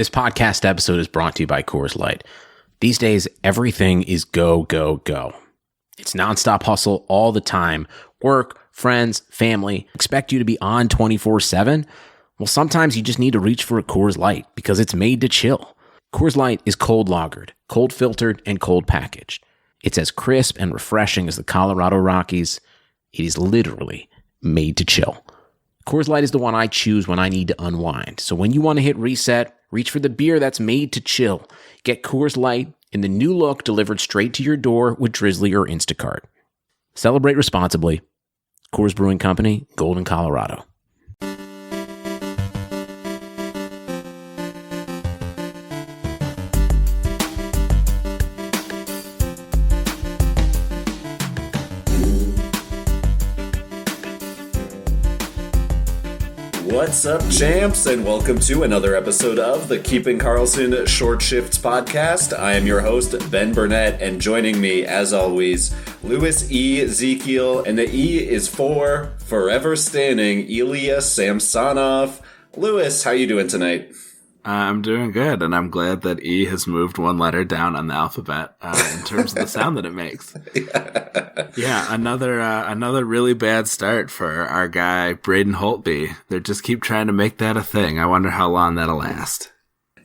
This podcast episode is brought to you by Coors Light. These days, everything is go, go, go. It's nonstop hustle all the time. Work, friends, family expect you to be on 24/7. Well, sometimes you just need to reach for a Coors Light because it's made to chill. Coors Light is cold lagered, cold filtered, and cold packaged. It's as crisp and refreshing as the Colorado Rockies. It is literally made to chill. Coors Light is the one I choose when I need to unwind. So when you want to hit reset, reach for the beer that's made to chill. Get Coors Light in the new look delivered straight to your door with Drizzly or Instacart. Celebrate responsibly. Coors Brewing Company, Golden, Colorado. What's up, champs, and welcome to another episode of the Keeping Karlsson Short Shifts podcast. I am your host, Ben Burnett, and joining me, as always, Louis E. Ezekiel, and the E is for forever standing Ilya Samsonov. Louis, how you doing tonight? I'm doing good, and I'm glad that E has moved one letter down on the alphabet in terms of the sound that it makes. Yeah, another really bad start for our guy, Braden Holtby. They just keep trying to make that a thing. I wonder how long that'll last.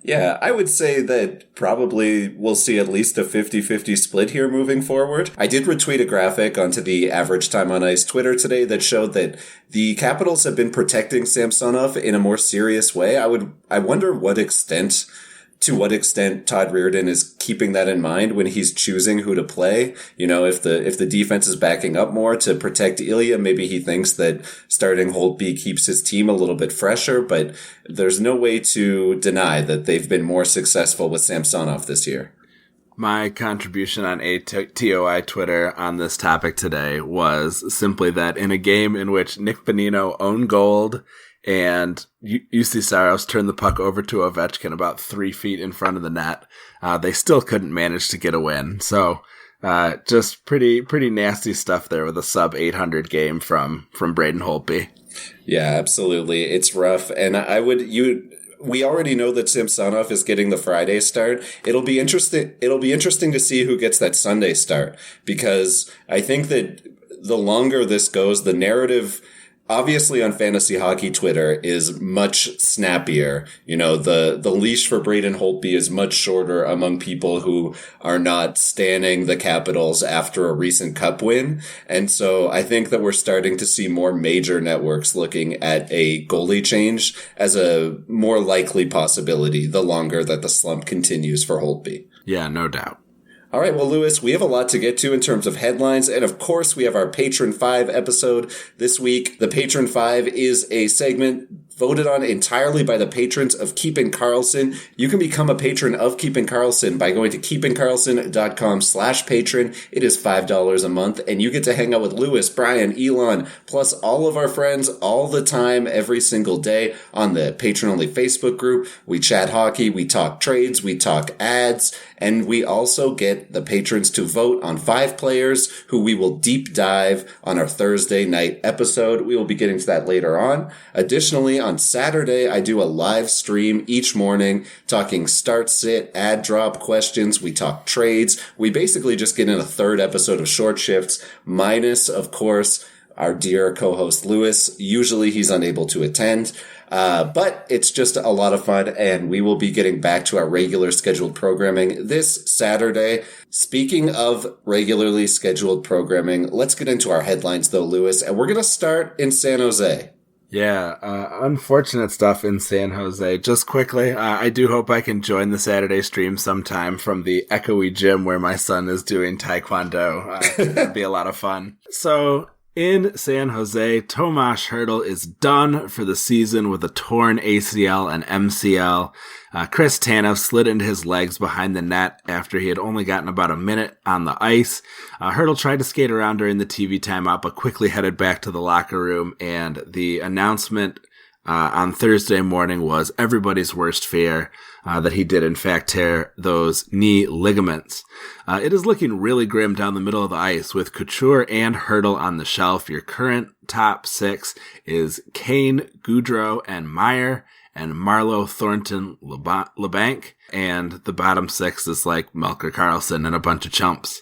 Yeah, I would say that probably we'll see at least a 50-50 split here moving forward. I did retweet a graphic onto the Average Time on Ice Twitter today that showed that the Capitals have been protecting Samsonov in a more serious way. I wonder to what extent Todd Reirden is keeping that in mind when he's choosing who to play. You know, if the defense is backing up more to protect Ilya, maybe he thinks that starting Holtby keeps his team a little bit fresher, but there's no way to deny that they've been more successful with Samsonov this year. My contribution on TOI Twitter on this topic today was simply that in a game in which Nick Bonino owned gold and UC Saros turned the puck over to Ovechkin about 3 feet in front of the net, they still couldn't manage to get a win. So just pretty nasty stuff there with a sub 800 game from Braden Holtby. Yeah, absolutely. It's rough. And we already know that Samsonov is getting the Friday start. It'll be interesting to see who gets that Sunday start, because I think that the longer this goes, the narrative obviously on fantasy hockey Twitter is much snappier. You know, the leash for Braden Holtby is much shorter among people who are not standing the Capitals after a recent cup win. And so I think that we're starting to see more major networks looking at a goalie change as a more likely possibility the longer that the slump continues for Holtby. Yeah, no doubt. All right, well, Louis, we have a lot to get to in terms of headlines, and of course, we have our Patron 5 episode this week. The Patron 5 is a segment voted on entirely by the patrons of Keeping Karlsson. You can become a patron of Keeping Karlsson by going to keepingkarlsson.com/patron. It is $5 a month, and you get to hang out with Louis, Brian, Elon, plus all of our friends all the time, every single day on the patron-only Facebook group. We chat hockey, we talk trades, we talk ads, and we also get the patrons to vote on 5 players who we will deep dive on our Thursday night episode. We will be getting to that later on. Additionally, on Saturday, I do a live stream each morning talking start, sit, ad drop questions. We talk trades. We basically just get in a third episode of Short Shifts, minus, of course, our dear co-host Louis. Usually he's unable to attend. But it's just a lot of fun, and we will be getting back to our regular scheduled programming this Saturday. Speaking of regularly scheduled programming, let's get into our headlines though, Louis, and we're going to start in San Jose. Yeah, unfortunate stuff in San Jose. Just quickly, I do hope I can join the Saturday stream sometime from the echoey gym where my son is doing Taekwondo. It'd be a lot of fun. So, in San Jose, Tomas Hertl is done for the season with a torn ACL and MCL. Chris Tanev slid into his legs behind the net after he had only gotten about a minute on the ice. Hertl tried to skate around during the TV timeout, but quickly headed back to the locker room, and the announcement on Thursday morning was everybody's worst fear, that he did in fact tear those knee ligaments. It is looking really grim down the middle of the ice with Couture and Hertl on the shelf. Your current top 6 is Kane, Goudreau, and Meyer. and Marlowe, Thornton, LeBanc, and the bottom 6 is like Melker Karlsson and a bunch of chumps.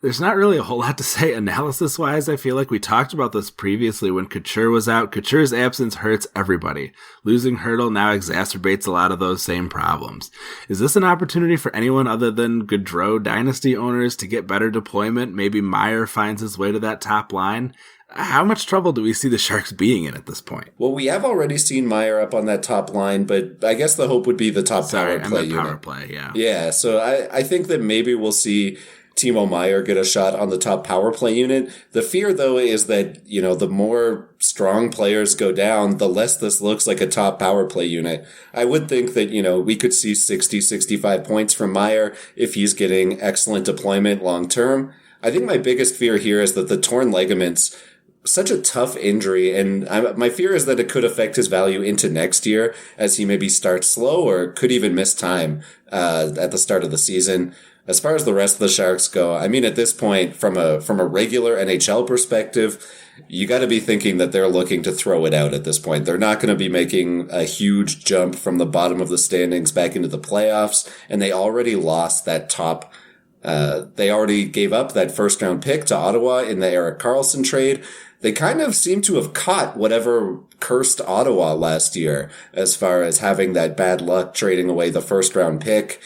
There's not really a whole lot to say analysis-wise. I feel like we talked about this previously when Couture was out. Couture's absence hurts everybody. Losing Hurdle now exacerbates a lot of those same problems. Is this an opportunity for anyone other than Gaudreau dynasty owners to get better deployment? Maybe Meier finds his way to that top line? How much trouble do we see the Sharks being in at this point? Well, we have already seen Meier up on that top line, but I guess the hope would be the top power play unit. Power play, yeah. Yeah, so I think that maybe we'll see Timo Meier get a shot on the top power play unit. The fear, though, is that, the more strong players go down, the less this looks like a top power play unit. I would think that, we could see 60, 65 points from Meier if he's getting excellent deployment long term. I think my biggest fear here is that the torn ligaments, such a tough injury, and my fear is that it could affect his value into next year as he maybe starts slow or could even miss time at the start of the season. As far as the rest of the Sharks go, I mean, at this point, from a regular NHL perspective, you got to be thinking that they're looking to throw it out at this point. They're not going to be making a huge jump from the bottom of the standings back into the playoffs, and they already lost that top. They already gave up that first round pick to Ottawa in the Erik Karlsson trade. They kind of seem to have caught whatever cursed Ottawa last year as far as having that bad luck trading away the first round pick.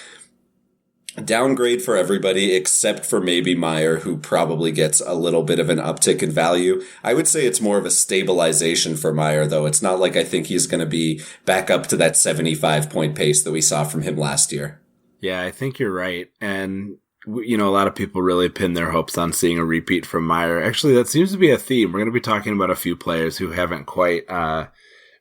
Downgrade for everybody except for maybe Meier, who probably gets a little bit of an uptick in value. I would say it's more of a stabilization for Meier, though. It's not like I think he's going to be back up to that 75-point pace that we saw from him last year. Yeah, I think you're right. And, a lot of people really pin their hopes on seeing a repeat from Meier. Actually, that seems to be a theme. We're going to be talking about a few players who haven't quite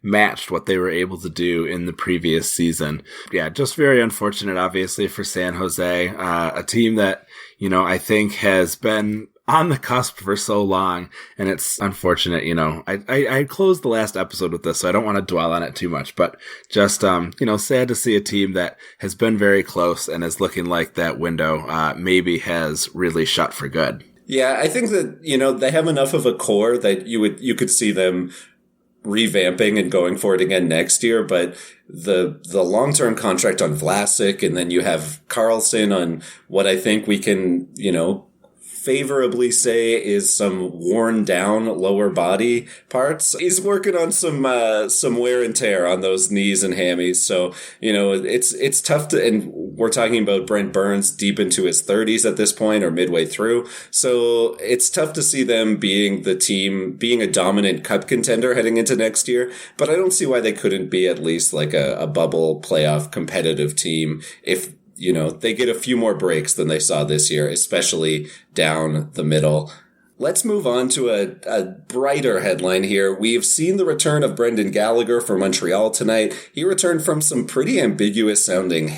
matched what they were able to do in the previous season. Yeah, just very unfortunate, obviously, for San Jose, a team that, I think has been on the cusp for so long, and it's unfortunate, I closed the last episode with this, so I don't want to dwell on it too much, but just, sad to see a team that has been very close and is looking like that window, maybe has really shut for good. Yeah, I think that, they have enough of a core that you could see them revamping and going for it again next year, but the long-term contract on Vlasic, and then you have Karlsson on what I think we can, favorably say is some worn down lower body parts. He's working on some wear and tear on those knees and hammies. So, it's tough to, and we're talking about Brent Burns deep into his 30s at this point or midway through. So it's tough to see them being a dominant cup contender heading into next year. But I don't see why they couldn't be at least like a bubble playoff competitive team if they get a few more breaks than they saw this year, especially down the middle. Let's move on to a brighter headline here. We've seen the return of Brendan Gallagher for Montreal tonight. He returned from some pretty ambiguous sounding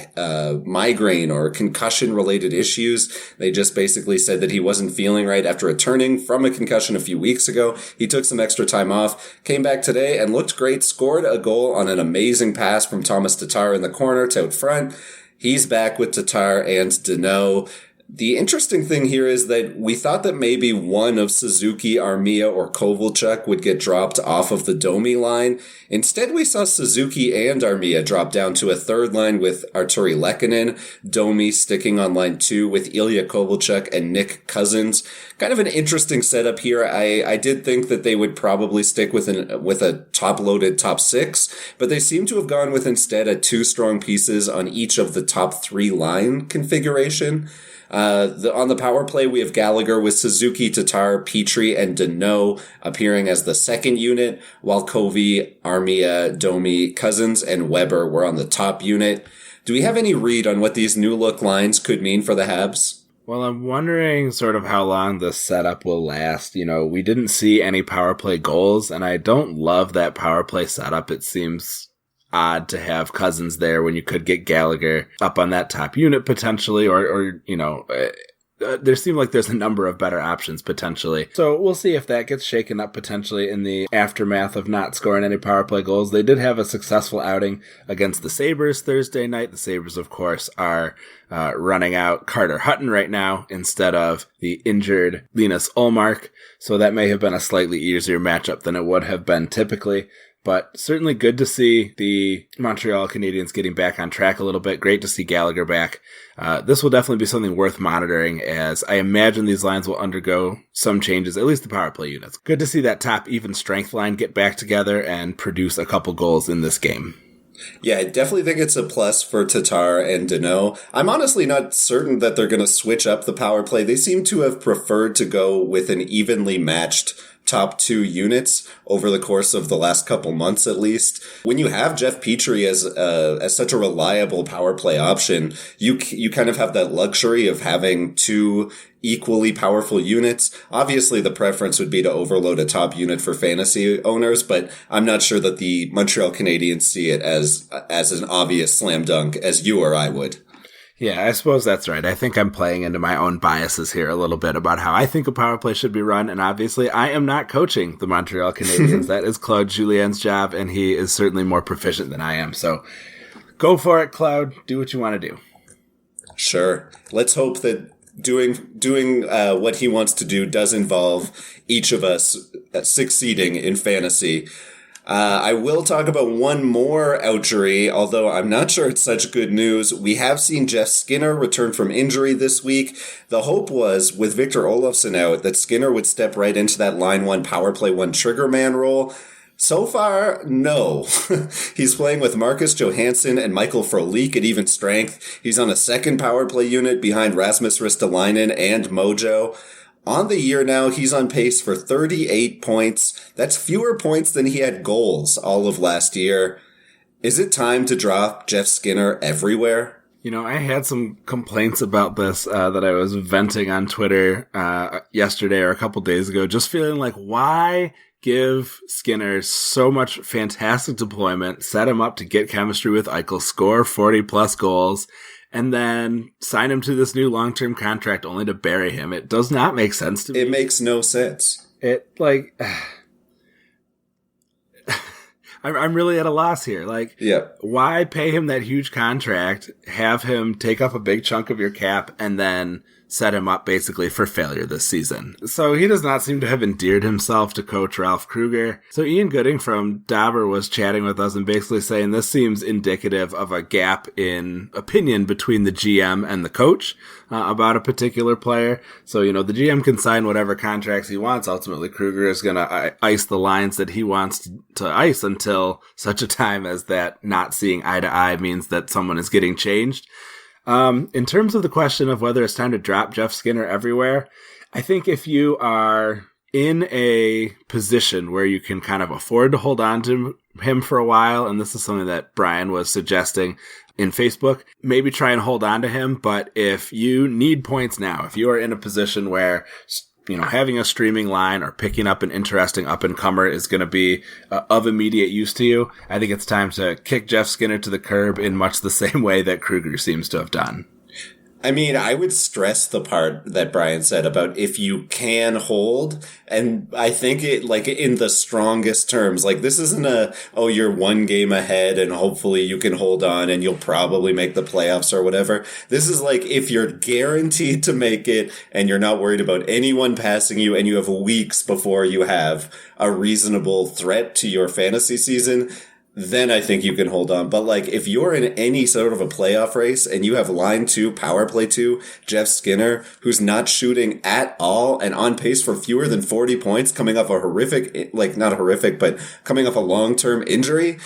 migraine or concussion related issues. They just basically said that he wasn't feeling right after returning from a concussion a few weeks ago. He took some extra time off, came back today and looked great, scored a goal on an amazing pass from Thomas Tatar in the corner to out front. He's back with Tatar and Deneau. The interesting thing here is that we thought that maybe one of Suzuki, Armia, or Kovalchuk would get dropped off of the Domi line. Instead, we saw Suzuki and Armia drop down to a third line with Arturi Lehkonen, Domi sticking on line 2 with Ilya Kovalchuk and Nick Cousins. Kind of an interesting setup here. I did think that they would probably stick with a top-loaded top 6, but they seem to have gone with instead a 2 strong pieces on each of the top 3 line configuration. On the power play, we have Gallagher with Suzuki, Tatar, Petrie, and Deneau appearing as the second unit, while Covey, Armia, Domi, Cousins, and Weber were on the top unit. Do we have any read on what these new look lines could mean for the Habs? Well, I'm wondering sort of how long this setup will last. We didn't see any power play goals, and I don't love that power play setup. It seems odd to have Cousins there when you could get Gallagher up on that top unit potentially, or there seem like there's a number of better options potentially. So we'll see if that gets shaken up potentially in the aftermath of not scoring any power play goals. They did have a successful outing against the Sabres Thursday night. The Sabres, of course, are running out Carter Hutton right now instead of the injured Linus Ullmark. So that may have been a slightly easier matchup than it would have been typically. But certainly good to see the Montreal Canadiens getting back on track a little bit. Great to see Gallagher back. This will definitely be something worth monitoring, as I imagine these lines will undergo some changes, at least the power play units. Good to see that top even strength line get back together and produce a couple goals in this game. Yeah, I definitely think it's a plus for Tatar and Deneau. I'm honestly not certain that they're going to switch up the power play. They seem to have preferred to go with an evenly matched top two units over the course of the last couple months, at least. When you have Jeff Petrie as such a reliable power play option, you kind of have that luxury of having two equally powerful units. Obviously, the preference would be to overload a top unit for fantasy owners, but I'm not sure that the Montreal Canadiens see it as an obvious slam dunk as you or I would. Yeah, I suppose that's right. I think I'm playing into my own biases here a little bit about how I think a power play should be run, and obviously I am not coaching the Montreal Canadiens. That is Claude Julien's job, and he is certainly more proficient than I am. So go for it, Claude. Do what you want to do. Sure. Let's hope that doing what he wants to do does involve each of us succeeding in fantasy. I will talk about one more ouchery, although I'm not sure it's such good news. We have seen Jeff Skinner return from injury this week. The hope was, with Victor Olofsson out, that Skinner would step right into that line one, power play one trigger man role. So far, no. He's playing with Marcus Johansson and Michael Frolik at even strength. He's on a second power play unit behind Rasmus Ristolainen and Mojo. On the year now, he's on pace for 38 points. That's fewer points than he had goals all of last year. Is it time to drop Jeff Skinner everywhere? You know, I had some complaints about this that I was venting on Twitter yesterday or a couple days ago, just feeling like, why give Skinner so much fantastic deployment, set him up to get chemistry with Eichel, score 40-plus goals, and then sign him to this new long-term contract only to bury him? It does not make sense to me. It makes no sense. I'm really at a loss here. Why pay him that huge contract, have him take up a big chunk of your cap, and then set him up basically for failure this season? So he does not seem to have endeared himself to coach Ralph Kruger. So Ian Gooding from Dauber was chatting with us and basically saying this seems indicative of a gap in opinion between the GM and the coach about a particular player. So, you know, the GM can sign whatever contracts he wants. Ultimately, Kruger is going to ice the lines that he wants to ice until such a time as that not seeing eye to eye means that someone is getting changed. In terms of the question of whether it's time to drop Jeff Skinner everywhere, I think if you are in a position where you can kind of afford to hold on to him for a while, and this is something that Brian was suggesting in Facebook, maybe try and hold on to him. But if you need points now, if you are in a position where, you know, having a streaming line or picking up an interesting up-and-comer is going to be of immediate use to you, I think it's time to kick Jeff Skinner to the curb in much the same way that Kruger seems to have done. I mean, I would stress the part that Brian said about if you can hold, and I think it, like, in the strongest terms, like, this isn't you're one game ahead and hopefully you can hold on and you'll probably make the playoffs or whatever. This is like, if you're guaranteed to make it and you're not worried about anyone passing you and you have weeks before you have a reasonable threat to your fantasy season, then I think you can hold on. But, like, if you're in any sort of a playoff race and you have line two, power play two, Jeff Skinner, who's not shooting at all and on pace for fewer than 40 points, coming off a horrific, like, not horrific, but coming off a long-term injury,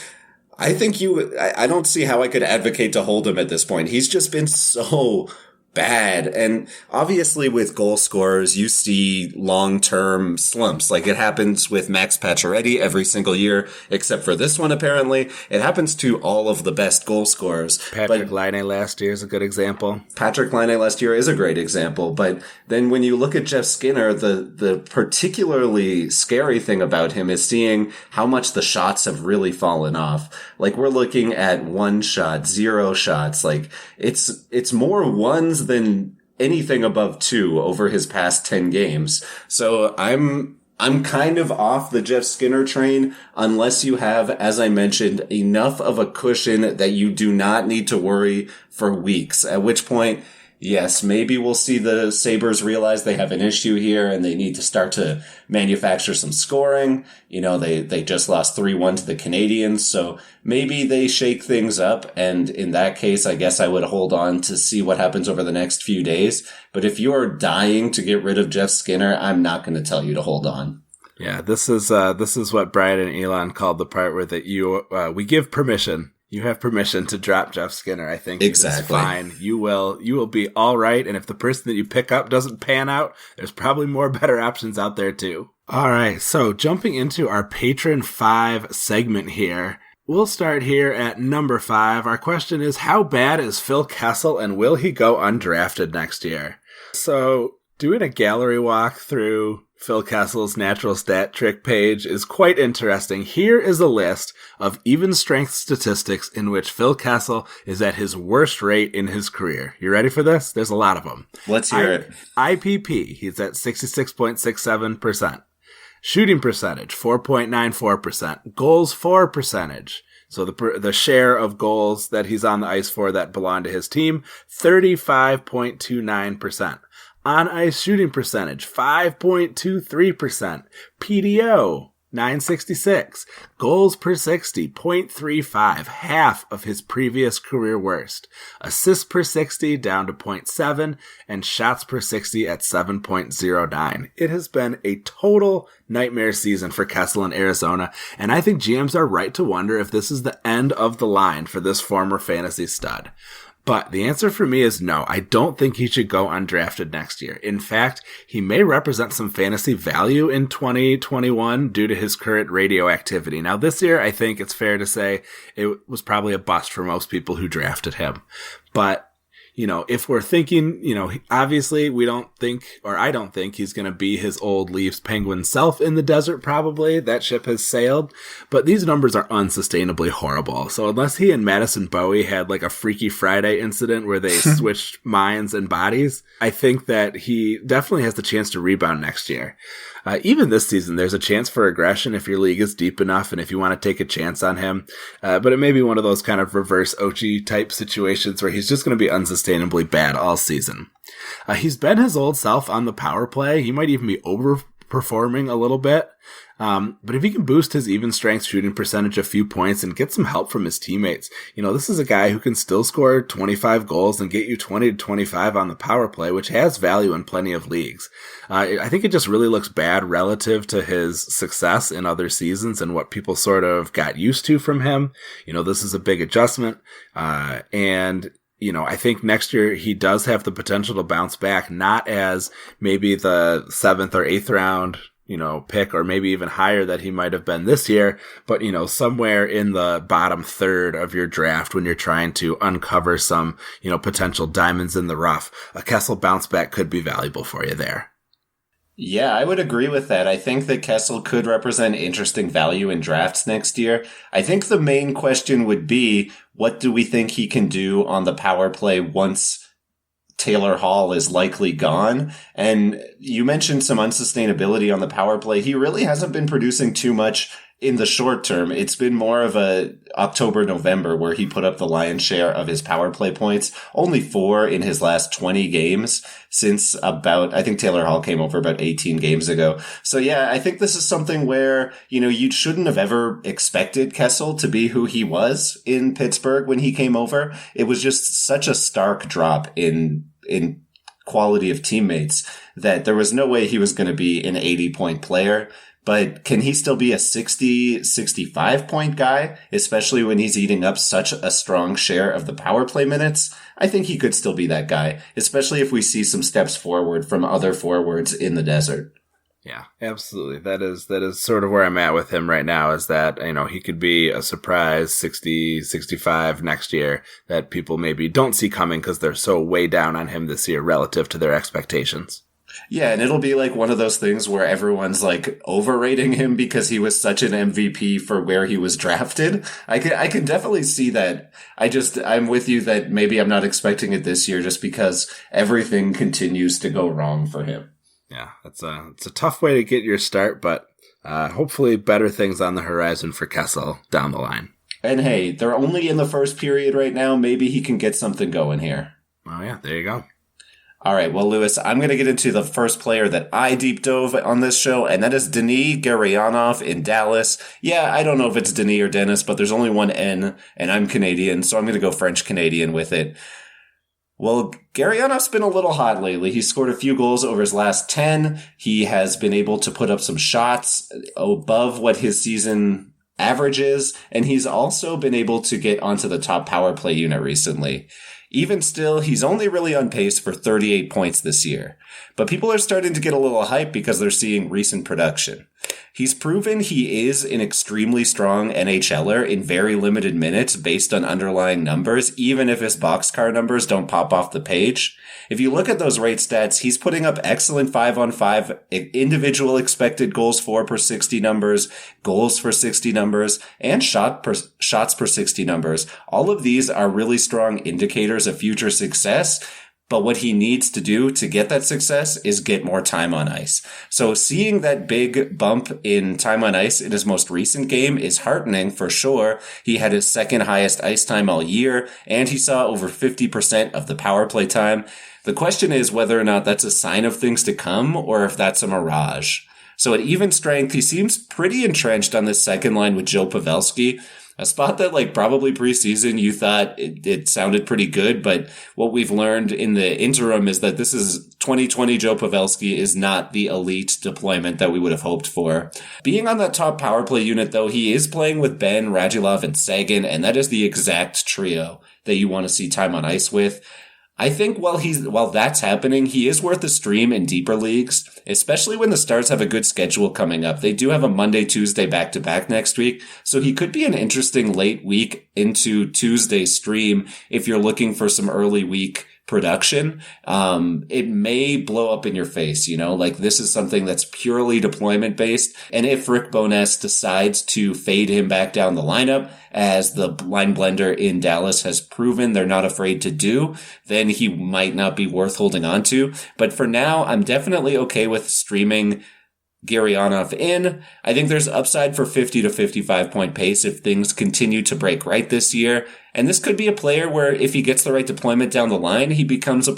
I think I don't see how I could advocate to hold him at this point. He's just been so bad. And obviously with goal scorers, you see long-term slumps. Like, it happens with Max Pacioretty every single year, except for this one, apparently. It happens to all of the best goal scorers. Patrick Laine last year is a good example. Patrick Laine last year is a great example. But then when you look at Jeff Skinner, the particularly scary thing about him is seeing how much the shots have really fallen off. Like, we're looking at 1 shot, 0 shots. Like, it's more ones than anything above 2 over his past 10 games. So I'm kind of off the Jeff Skinner train unless you have, as I mentioned, enough of a cushion that you do not need to worry for weeks, at which point Yes, maybe we'll see the Sabres realize they have an issue here and they need to start to manufacture some scoring. You know, they just lost 3-1 to the Canadiens, so maybe they shake things up. And in that case, I guess I would hold on to see what happens over the next few days. But if you're dying to get rid of Jeff Skinner, I'm not going to tell you to hold on. Yeah, this is what Brian and Elon called the part where that we give permission. You have permission to drop Jeff Skinner. I think exactly. It's fine. You will be all right. And if the person that you pick up doesn't pan out, there's probably more better options out there too. All right. So jumping into our Patron 5 segment here, we'll start here at number 5. Our question is, how bad is Phil Kessel and will he go undrafted next year? So doing a gallery walk through Phil Kessel's natural stat trick page is quite interesting. Here is a list of even strength statistics in which Phil Kessel is at his worst rate in his career. You ready for this? There's a lot of them. Let's hear it. IPP, he's at 66.67%. Shooting percentage, 4.94%. Goals for percentage. So the share of goals that he's on the ice for that belong to his team, 35.29%. On-ice shooting percentage, 5.23%. PDO, 966. Goals per 60, 0.35, half of his previous career worst. Assists per 60 down to 0.7, and shots per 60 at 7.09. It has been a total nightmare season for Kessel in Arizona, and I think GMs are right to wonder if this is the end of the line for this former fantasy stud. But the answer for me is no. I don't think he should go undrafted next year. In fact, he may represent some fantasy value in 2021 due to his current radioactivity. Now, this year, I think it's fair to say it was probably a bust for most people who drafted him. But you know, if we're thinking, you know, obviously I don't think he's going to be his old Leafs Penguin self in the desert, probably. That ship has sailed. But these numbers are unsustainably horrible. So unless he and Madison Bowie had like a Freaky Friday incident where they switched minds and bodies, I think that he definitely has the chance to rebound next year. Even this season, there's a chance for aggression if your league is deep enough and if you want to take a chance on him. But it may be one of those kind of reverse Ochi type situations where he's just going to be unsustainably bad all season. He's been his old self on the power play. He might even be overperforming a little bit. But if he can boost his even strength shooting percentage a few points and get some help from his teammates, you know, this is a guy who can still score 25 goals and get you 20 to 25 on the power play, which has value in plenty of leagues. I think it just really looks bad relative to his success in other seasons and what people sort of got used to from him. You know, this is a big adjustment. And you know, I think next year he does have the potential to bounce back, not as maybe the 7th or 8th round, you know, pick, or maybe even higher that he might have been this year, but, you know, somewhere in the bottom third of your draft when you're trying to uncover some, you know, potential diamonds in the rough. A Kessel bounce back could be valuable for you there. Yeah, I would agree with that. I think that Kessel could represent interesting value in drafts next year. I think the main question would be, what do we think he can do on the power play once Taylor Hall is likely gone? And you mentioned some unsustainability on the power play. He really hasn't been producing too much in the short term. It's been more of a October, November where he put up the lion's share of his power play points. Only 4 in his last 20 games since I think Taylor Hall came over about 18 games ago. So yeah, I think this is something where, you know, you shouldn't have ever expected Kessel to be who he was in Pittsburgh when he came over. It was just such a stark drop in quality of teammates that there was no way he was going to be an 80-point player. But can he still be a 60, 65 point guy, especially when he's eating up such a strong share of the power play minutes? I think he could still be that guy, especially if we see some steps forward from other forwards in the desert. Yeah, absolutely. That is sort of where I'm at with him right now, is that, you know, he could be a surprise 60, 65 next year that people maybe don't see coming because they're so way down on him this year relative to their expectations. Yeah, and it'll be like one of those things where everyone's like overrating him because he was such an MVP for where he was drafted. I can definitely see that. I'm with you that maybe I'm not expecting it this year just because everything continues to go wrong for him. Yeah, it's a tough way to get your start, but hopefully better things on the horizon for Kessel down the line. And hey, they're only in the first period right now. Maybe he can get something going here. Oh yeah, there you go. All right, well, Lewis, I'm going to get into the first player that I deep dove on this show, and that is Denis Gurianov in Dallas. Yeah, I don't know if it's Denis or Dennis, but there's only one N, and I'm Canadian, so I'm going to go French-Canadian with it. Well, Gurianov's been a little hot lately. He's scored a few goals over his last 10. He has been able to put up some shots above what his season average is, and he's also been able to get onto the top power play unit recently. Even still, he's only really on pace for 38 points this year. But people are starting to get a little hype because they're seeing recent production. He's proven he is an extremely strong NHLer in very limited minutes based on underlying numbers, even if his boxcar numbers don't pop off the page. If you look at those rate stats, he's putting up excellent 5-on-5 individual expected goals for per 60 numbers, goals for 60 numbers, and shots per 60 numbers. All of these are really strong indicators of future success. But what he needs to do to get that success is get more time on ice. So seeing that big bump in time on ice in his most recent game is heartening for sure. He had his second highest ice time all year, and he saw over 50% of the power play time. The question is whether or not that's a sign of things to come or if that's a mirage. So at even strength, he seems pretty entrenched on this second line with Joe Pavelski. A spot that, probably preseason, you thought it sounded pretty good, but what we've learned in the interim is that this is 2020 Joe Pavelski is not the elite deployment that we would have hoped for. Being on that top power play unit, though, he is playing with Benn, Radulov, and Sagan, and that is the exact trio that you want to see time on ice with. I think while that's happening, he is worth a stream in deeper leagues, especially when the Stars have a good schedule coming up. They do have a Monday, Tuesday back-to-back next week, so he could be an interesting late week into Tuesday stream if you're looking for some early week production. It may blow up in your face, this is something that's purely deployment based. And if Rick Bowness decides to fade him back down the lineup, as the line blender in Dallas has proven they're not afraid to do, then he might not be worth holding on to. But for now, I'm definitely okay with streaming Gurianov in. I think there's upside for 50 to 55 point pace if things continue to break right this year. And this could be a player where if he gets the right deployment down the line, he becomes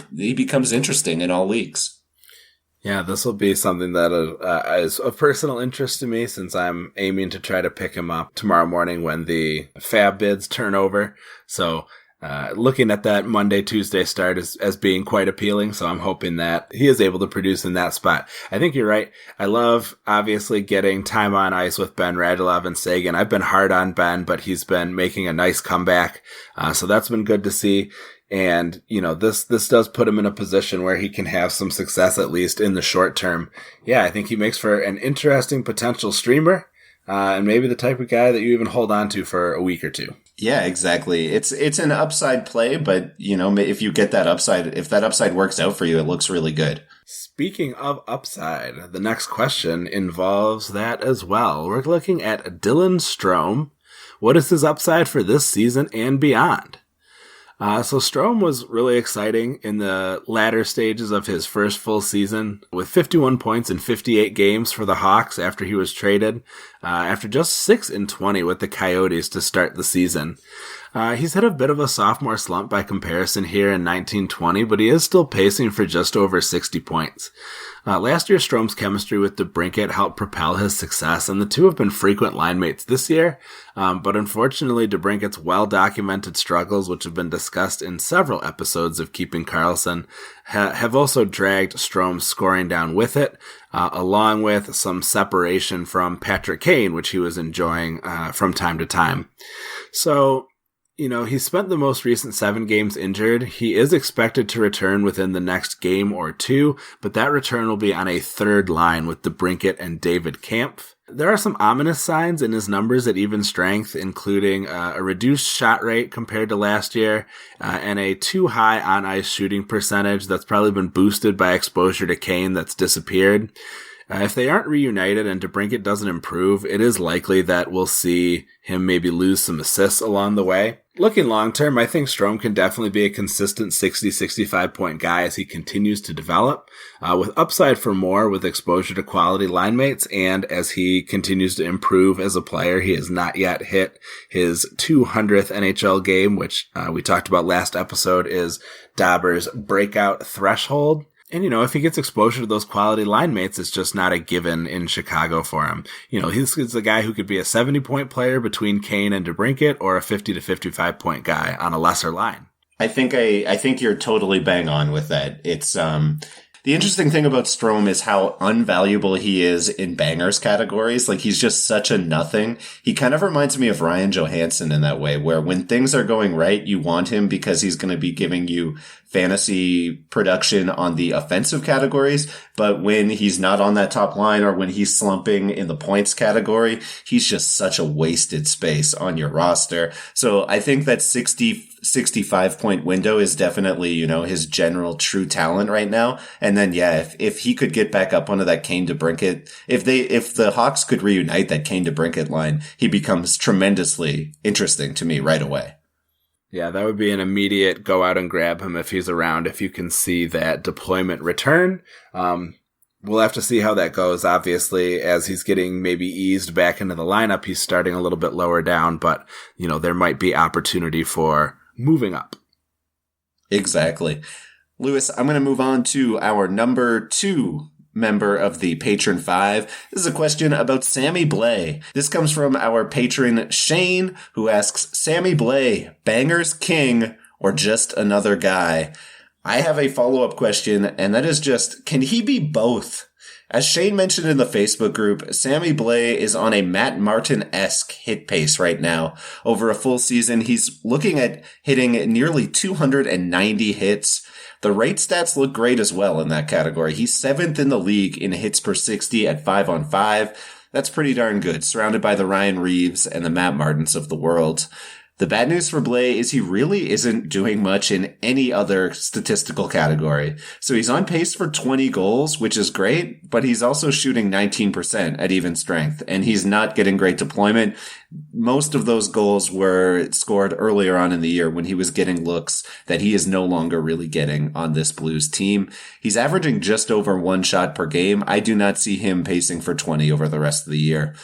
interesting in all leagues. Yeah, this will be something that is of personal interest to me since I'm aiming to try to pick him up tomorrow morning when the fab bids turn over. So looking at that Monday, Tuesday start as being quite appealing. So I'm hoping that he is able to produce in that spot. I think you're right. I love obviously getting time on ice with Benn, Radulov, and Sagan. I've been hard on Ben, but he's been making a nice comeback. So that's been good to see. And, this does put him in a position where he can have some success, at least in the short term. Yeah, I think he makes for an interesting potential streamer, and maybe the type of guy that you even hold on to for a week or two. Yeah, exactly. It's an upside play, but, if you get that upside, if that upside works out for you, it looks really good. Speaking of upside, the next question involves that as well. We're looking at Dylan Strome. What is his upside for this season and beyond? So Strome was really exciting in the latter stages of his first full season with 51 points in 58 games for the Hawks after he was traded, after just 6-20 with the Coyotes to start the season. He's had a bit of a sophomore slump by comparison here in 1920, but he is still pacing for just over 60 points. Last year, Strome's chemistry with DeBrincat helped propel his success, and the two have been frequent line mates this year. But unfortunately, DeBrincat's well-documented struggles, which have been discussed in several episodes of Keeping Karlsson, have also dragged Strome's scoring down with it, along with some separation from Patrick Kane, which he was enjoying from time to time. So, he spent the most recent 7 games injured. He is expected to return within the next game or two, but that return will be on a third line with DeBrincat and David Kampf. There are some ominous signs in his numbers at even strength, including a reduced shot rate compared to last year, and a too high on-ice shooting percentage that's probably been boosted by exposure to Kane that's disappeared. If they aren't reunited and DeBrincat doesn't improve, it is likely that we'll see him maybe lose some assists along the way. looking long term, I think Strome can definitely be a consistent 60, 65 point guy as he continues to develop, with upside for more with exposure to quality line mates. And as he continues to improve as a player, he has not yet hit his 200th NHL game, which we talked about last episode is Dauber's breakout threshold. And, if he gets exposure to those quality line mates, it's just not a given in Chicago for him. He's a guy who could be a 70-point player between Kane and DeBrincat or a 50 to 55-point guy on a lesser line. I think you're totally bang on with that. It's, the interesting thing about Strome is how unvaluable he is in bangers categories. Like, he's just such a nothing. He kind of reminds me of Ryan Johansson in that way, where when things are going right, you want him because he's going to be giving you fantasy production on the offensive categories. But when he's not on that top line or when he's slumping in the points category, he's just such a wasted space on your roster. So I think that 65 point window is definitely, his general true talent right now. And then, if he could get back up onto that Kane DeBrincat, if the Hawks could reunite that Kane DeBrincat line, he becomes tremendously interesting to me right away. Yeah, that would be an immediate go out and grab him if he's around, if you can see that deployment return. We'll have to see how that goes. Obviously, as he's getting maybe eased back into the lineup, he's starting a little bit lower down, but, there might be opportunity for moving up. Exactly. Lewis, I'm going to move on to our number 2 member of the Patron 5. This is a question about Sammy Blais. This comes from our patron Shane, who asks, Sammy Blais, bangers king or just another guy? I have a follow-up question, and that is just, can he be both? As Shane mentioned in the Facebook group, Sammy Blais is on a Matt Martin-esque hit pace right now. Over a full season, he's looking at hitting nearly 290 hits. The rate stats look great as well in that category. He's 7th in the league in hits per 60 at 5-on-5. That's pretty darn good, surrounded by the Ryan Reeves and the Matt Martins of the world. The bad news for Blais is he really isn't doing much in any other statistical category. So he's on pace for 20 goals, which is great, but he's also shooting 19% at even strength, and he's not getting great deployment. Most of those goals were scored earlier on in the year when he was getting looks that he is no longer really getting on this Blues team. He's averaging just over 1 shot per game. I do not see him pacing for 20 over the rest of the year.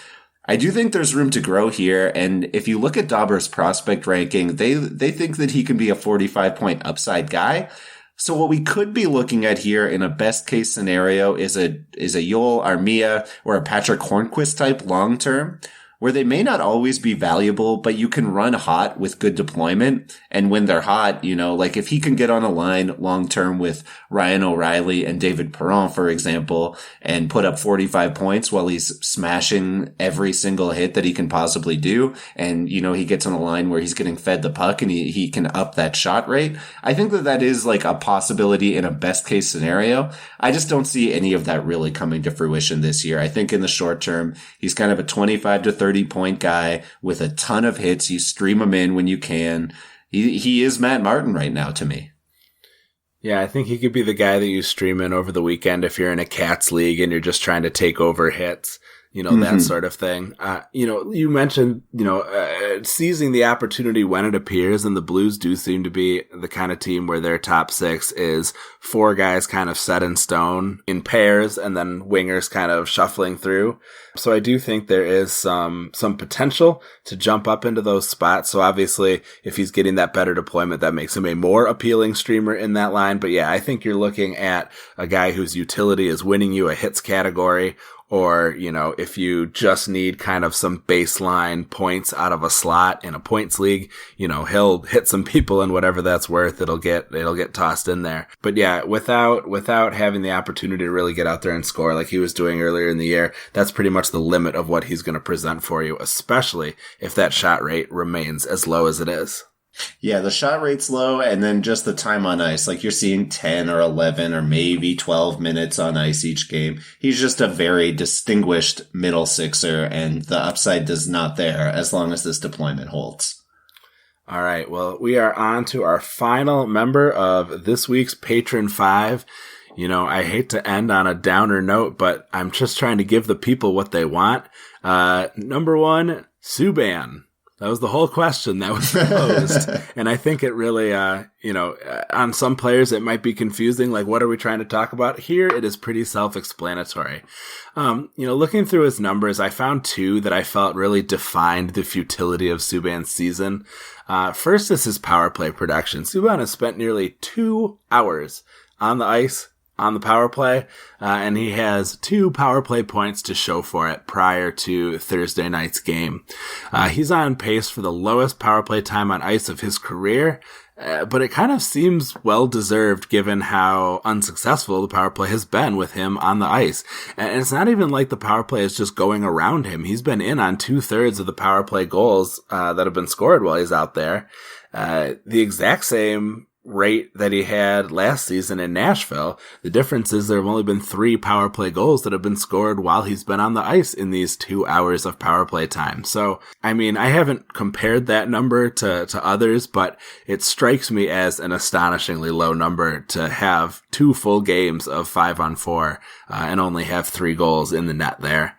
I do think there's room to grow here, and if you look at Dauber's prospect ranking, they think that he can be a 45-point upside guy. So what we could be looking at here in a best case scenario is a Yoel Armia or a Patrick Hornquist type long term, where they may not always be valuable, but you can run hot with good deployment. And when they're hot, like if he can get on a line long-term with Ryan O'Reilly and David Perron, for example, and put up 45 points while he's smashing every single hit that he can possibly do. And, he gets on a line where he's getting fed the puck and he can up that shot rate. I think that is like a possibility in a best case scenario. I just don't see any of that really coming to fruition this year. I think in the short term, he's kind of a 25 to 30 point guy with a ton of hits. You stream him in when you can. He is Matt Martin right now to me. Yeah, I think he could be the guy that you stream in over the weekend if you're in a Cats league and you're just trying to take over hits, that sort of thing. You mentioned, seizing the opportunity when it appears, and the Blues do seem to be the kind of team where their top 6 is 4 guys kind of set in stone in pairs and then wingers kind of shuffling through. So I do think there is some potential to jump up into those spots. So obviously, if he's getting that better deployment, that makes him a more appealing streamer in that line. But yeah, I think you're looking at a guy whose utility is winning you a hits category, or, if you just need kind of some baseline points out of a slot in a points league, he'll hit some people, and whatever that's worth, it'll get tossed in there. But yeah, without having the opportunity to really get out there and score like he was doing earlier in the year, that's pretty much the limit of what he's going to present for you, especially if that shot rate remains as low as it is. Yeah, the shot rate's low, and then just the time on ice. Like, you're seeing 10 or 11 or maybe 12 minutes on ice each game. He's just a very distinguished middle sixer, and the upside is not there as long as this deployment holds. All right, well, we are on to our final member of this week's Patron 5. I hate to end on a downer note, but I'm just trying to give the people what they want. Number 1, Subban. That was the whole question that was posed. And I think it really, on some players it might be confusing. Like, what are we trying to talk about? Here it is pretty self-explanatory. Looking through his numbers, I found two that I felt really defined the futility of Subban's season. First is his power play production. Subban has spent nearly 2 hours on the ice on the power play, and he has 2 power play points to show for it prior to Thursday night's game. He's on pace for the lowest power play time on ice of his career, but it kind of seems well-deserved given how unsuccessful the power play has been with him on the ice. And it's not even like the power play is just going around him. He's been in on 2/3 of the power play goals that have been scored while he's out there. The exact same rate that he had last season in Nashville. The difference is there have only been 3 power play goals that have been scored while he's been on the ice in these 2 hours of power play time. So, I mean, I haven't compared that number to others, but it strikes me as an astonishingly low number to have 2 full games of 5-on-4 and only have 3 goals in the net there.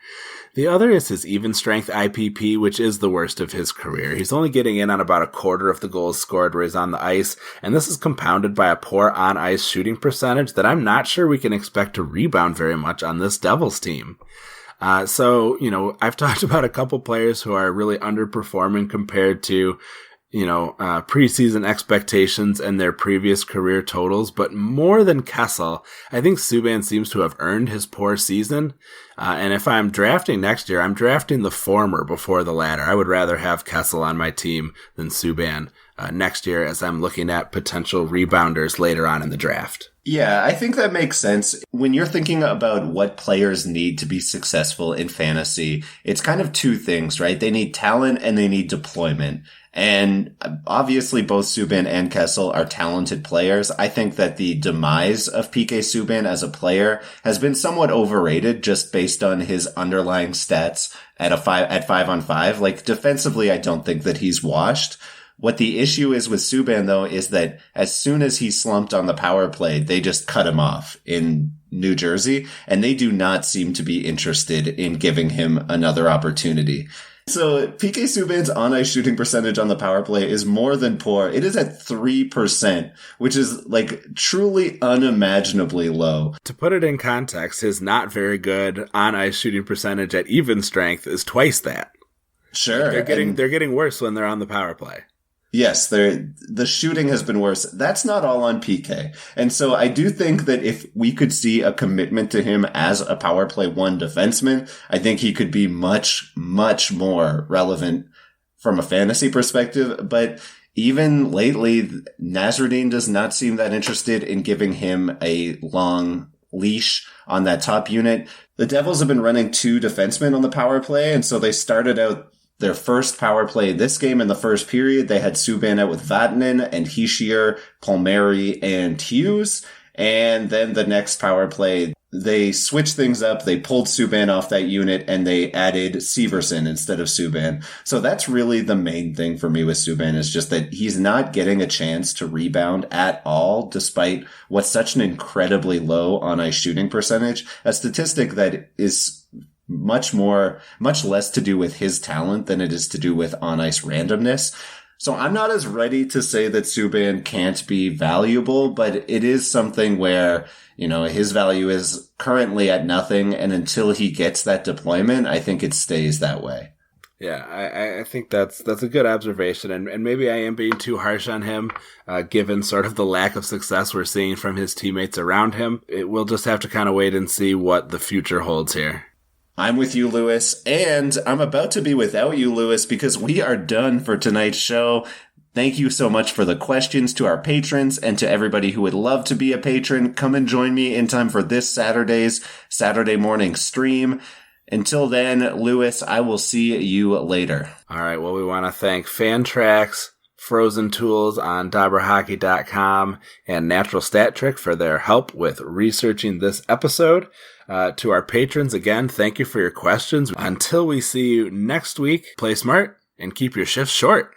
The other is his even strength IPP, which is the worst of his career. He's only getting in on about 1/4 of the goals scored where he's on the ice, and this is compounded by a poor on-ice shooting percentage that I'm not sure we can expect to rebound very much on this Devils team. I've talked about a couple players who are really underperforming compared to preseason expectations and their previous career totals, but more than Kessel, I think Subban seems to have earned his poor season. And if I'm drafting next year, I'm drafting the former before the latter. I would rather have Kessel on my team than Subban next year as I'm looking at potential rebounders later on in the draft. Yeah, I think that makes sense. When you're thinking about what players need to be successful in fantasy, it's kind of 2 things, right? They need talent and they need deployment. And obviously both Subban and Kessel are talented players. I think that the demise of PK Subban as a player has been somewhat overrated just based on his underlying stats at 5-on-5. Like defensively, I don't think that he's washed. What the issue is with Subban, though, is that as soon as he slumped on the power play, they just cut him off in New Jersey, and they do not seem to be interested in giving him another opportunity. So PK Subban's on-ice shooting percentage on the power play is more than poor. It is at 3%, which is like truly unimaginably low. To put it in context, his not very good on-ice shooting percentage at even strength is twice that. Sure. They're getting worse when they're on the power play. Yes, the shooting has been worse. That's not all on PK. And so I do think that if we could see a commitment to him as a power play 1 defenseman, I think he could be much, much more relevant from a fantasy perspective. But even lately, Nasreddine does not seem that interested in giving him a long leash on that top unit. The Devils have been running 2 defensemen on the power play, and so they started out their first power play this game in the first period. They had Subban out with Vatanen and Hischier, Palmieri, and Hughes. And then the next power play, they switched things up. They pulled Subban off that unit and they added Severson instead of Subban. So that's really the main thing for me with Subban is just that he's not getting a chance to rebound at all, despite what's such an incredibly low on-ice shooting percentage. A statistic that is much less to do with his talent than it is to do with on-ice randomness. So I'm not as ready to say that Subban can't be valuable, but it is something where, his value is currently at nothing. And until he gets that deployment, I think it stays that way. Yeah, I think that's a good observation. And maybe I am being too harsh on him, given sort of the lack of success we're seeing from his teammates around him. We'll just have to kind of wait and see what the future holds here. I'm with you, Lewis, and I'm about to be without you, Lewis, because we are done for tonight's show. Thank you so much for the questions to our patrons and to everybody who would love to be a patron. Come and join me in time for this Saturday's Saturday morning stream. Until then, Lewis, I will see you later. All right, well, we want to thank Fantrax, Frozen Tools on DobberHockey.com, and Natural Stat Trick for their help with researching this episode. To our patrons, again, thank you for your questions. Until we see you next week, play smart and keep your shifts short.